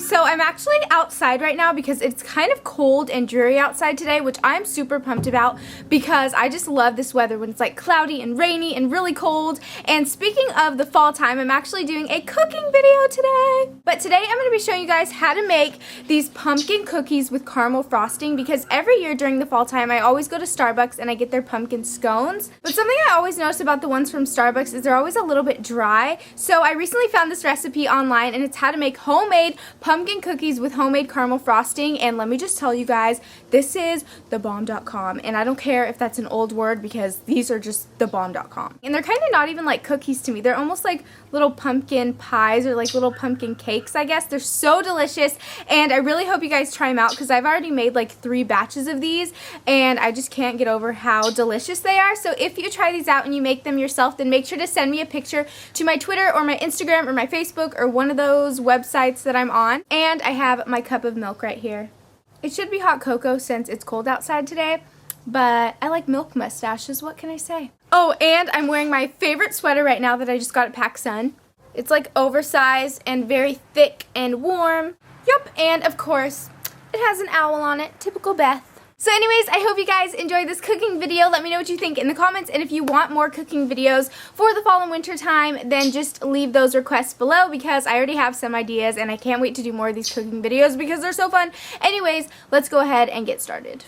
So I'm actually outside right now because it's kind of cold and dreary outside today, which I'm super pumped about because I just love this weather when it's like cloudy and rainy and really cold. And speaking of the fall time, I'm actually doing a cooking video today. But today I'm going to be showing you guys how to make these pumpkin cookies with caramel frosting because every year during the fall time I always go to Starbucks and I get their pumpkin scones. But something I always notice about the ones from Starbucks is they're always a little bit dry. So I recently found this recipe online and it's how to make homemade pumpkin cookies with homemade caramel frosting, and let me just tell you guys, this is thebomb.com, and I don't care if that's an old word because these are just thebomb.com. And they're kind of not even like cookies to me. They're almost like little pumpkin pies or like little pumpkin cakes, I guess. They're so delicious, and I really hope you guys try them out because I've already made like 3 batches of these, and I just can't get over how delicious they are. So if you try these out and you make them yourself, then make sure to send me a picture to my Twitter or my Instagram or my Facebook or one of those websites that I'm on. And I have my cup of milk right here. It should be hot cocoa since it's cold outside today, but I like milk mustaches, what can I say? Oh, and I'm wearing my favorite sweater right now that I just got at PacSun. It's like oversized and very thick and warm. Yup, and of course, it has an owl on it, typical Beth. So anyways, I hope you guys enjoyed this cooking video. Let me know what you think in the comments, and if you want more cooking videos for the fall and winter time, then just leave those requests below because I already have some ideas and I can't wait to do more of these cooking videos because they're so fun. Anyways, let's go ahead and get started.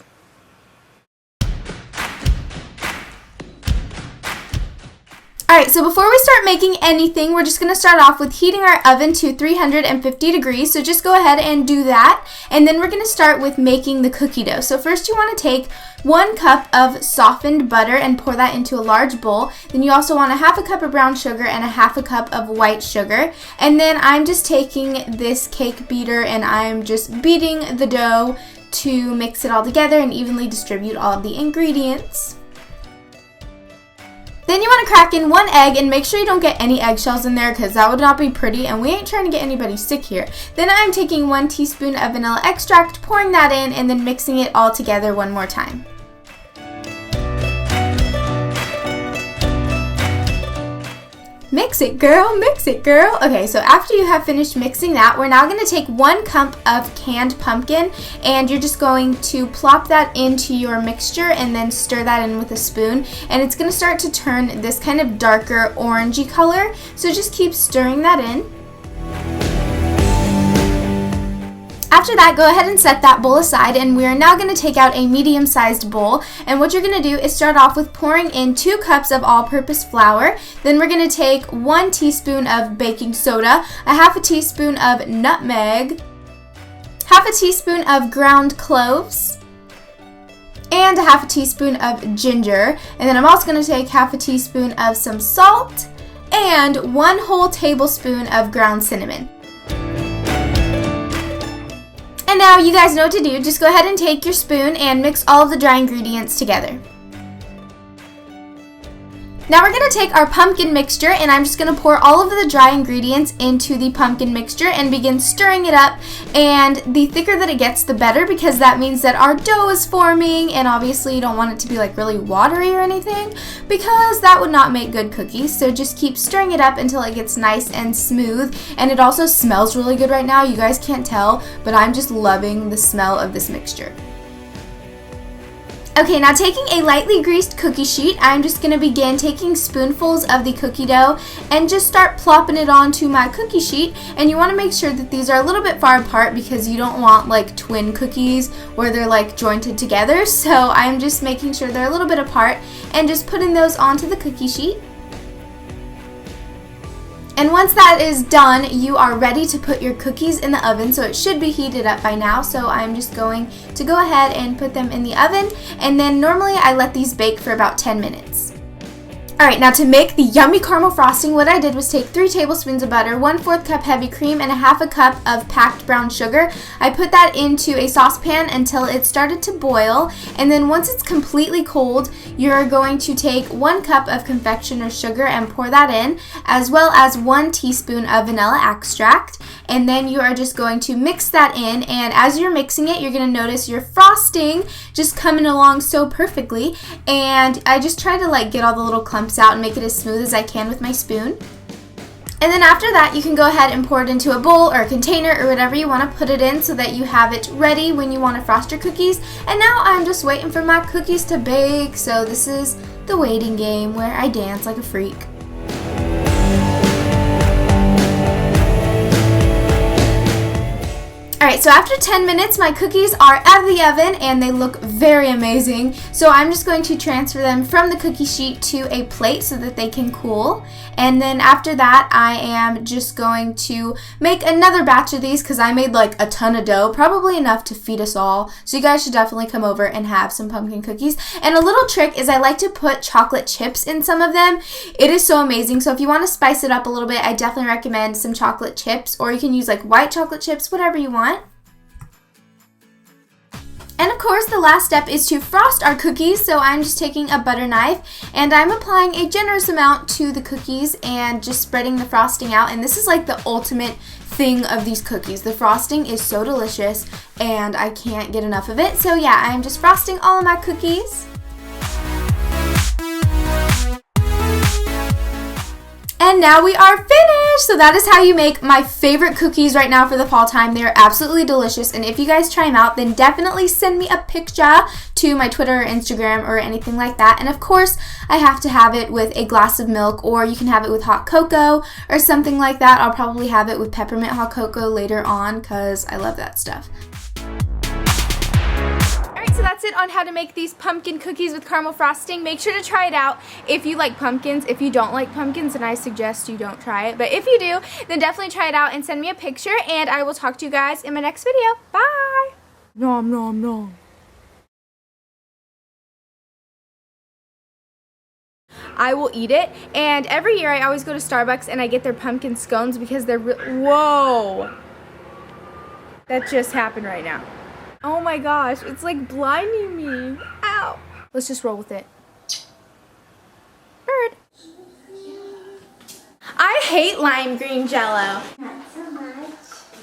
Alright, so before we start making anything, we're just going to start off with heating our oven to 350 degrees. So just go ahead and do that. And then we're going to start with making the cookie dough. So first you want to take 1 cup of softened butter and pour that into a large bowl. Then you also want 1/2 cup of brown sugar and 1/2 cup of white sugar. And then I'm just taking this cake beater and I'm just beating the dough to mix it all together and evenly distribute all of the ingredients. Then you want to crack in 1 egg and make sure you don't get any eggshells in there because that would not be pretty and we ain't trying to get anybody sick here. Then I'm taking 1 teaspoon of vanilla extract, pouring that in, and then mixing it all together one more time. Mix it, girl, mix it, girl. Okay, so after you have finished mixing that, we're now going to take 1 cup of canned pumpkin and you're just going to plop that into your mixture and then stir that in with a spoon. And it's going to start to turn this kind of darker orangey color, so just keep stirring that in. After that, go ahead and set that bowl aside, and we are now going to take out a medium-sized bowl, and what you're going to do is start off with pouring in 2 cups of all-purpose flour. Then we're going to take 1 teaspoon of baking soda, 1/2 teaspoon of nutmeg, 1/2 teaspoon of ground cloves, and 1/2 teaspoon of ginger. And then I'm also going to take 1/2 teaspoon of some salt and 1 whole tablespoon of ground cinnamon. And now you guys know what to do. Just go ahead and take your spoon and mix all of the dry ingredients together. Now we're going to take our pumpkin mixture and I'm just going to pour all of the dry ingredients into the pumpkin mixture and begin stirring it up. And the thicker that it gets, the better, because that means that our dough is forming, and obviously you don't want it to be like really watery or anything because that would not make good cookies. So just keep stirring it up until it gets nice and smooth. And it also smells really good right now. You guys can't tell, but I'm just loving the smell of this mixture. Okay, now taking a lightly greased cookie sheet, I'm just going to begin taking spoonfuls of the cookie dough and just start plopping it onto my cookie sheet. And you want to make sure that these are a little bit far apart because you don't want like twin cookies where they're like jointed together. So I'm just making sure they're a little bit apart and just putting those onto the cookie sheet. And once that is done, you are ready to put your cookies in the oven, so it should be heated up by now. So I'm just going to go ahead and put them in the oven, and then normally I let these bake for about 10 minutes. Alright, now to make the yummy caramel frosting, what I did was take 3 tablespoons of butter, 1/4 cup heavy cream, and 1/2 cup of packed brown sugar. I put that into a saucepan until it started to boil, and then once it's completely cold, you're going to take 1 cup of confectioners sugar and pour that in, as well as 1 teaspoon of vanilla extract. And then you are just going to mix that in, and as you're mixing it, you're going to notice your frosting just coming along so perfectly. And I just try to like get all the little clumps out and make it as smooth as I can with my spoon. And then after that, you can go ahead and pour it into a bowl or a container or whatever you want to put it in so that you have it ready when you want to frost your cookies. And now I'm just waiting for my cookies to bake. So this is the waiting game where I dance like a freak. Alright, so after 10 minutes, my cookies are out of the oven and they look very amazing. So I'm just going to transfer them from the cookie sheet to a plate so that they can cool. And then after that, I am just going to make another batch of these because I made like a ton of dough, probably enough to feed us all. So you guys should definitely come over and have some pumpkin cookies. And a little trick is I like to put chocolate chips in some of them. It is so amazing. So if you want to spice it up a little bit, I definitely recommend some chocolate chips, or you can use like white chocolate chips, whatever you want. And of course, the last step is to frost our cookies. So I'm just taking a butter knife and I'm applying a generous amount to the cookies and just spreading the frosting out. And this is like the ultimate thing of these cookies. The frosting is so delicious and I can't get enough of it. So yeah, I'm just frosting all of my cookies. And now we are finished! So that is how you make my favorite cookies right now for the fall time. They are absolutely delicious, and if you guys try them out, then definitely send me a picture to my Twitter or Instagram or anything like that. And of course, I have to have it with a glass of milk, or you can have it with hot cocoa or something like that. I'll probably have it with peppermint hot cocoa later on because I love that stuff. So that's it on how to make these pumpkin cookies with caramel frosting. Make sure to try it out if you like pumpkins. If you don't like pumpkins, then I suggest you don't try it. But if you do, then definitely try it out and send me a picture, and I will talk to you guys in my next video. Bye! Nom nom nom. I will eat it, and every year I always go to Starbucks and I get their pumpkin scones because they're whoa! That just happened right now. Oh my gosh, it's like blinding me. Ow. Let's just roll with it. Bird. I hate lime green Jell-O. Not so much.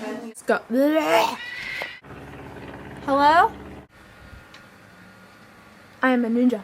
Let's go. Blech. Hello? I am a ninja.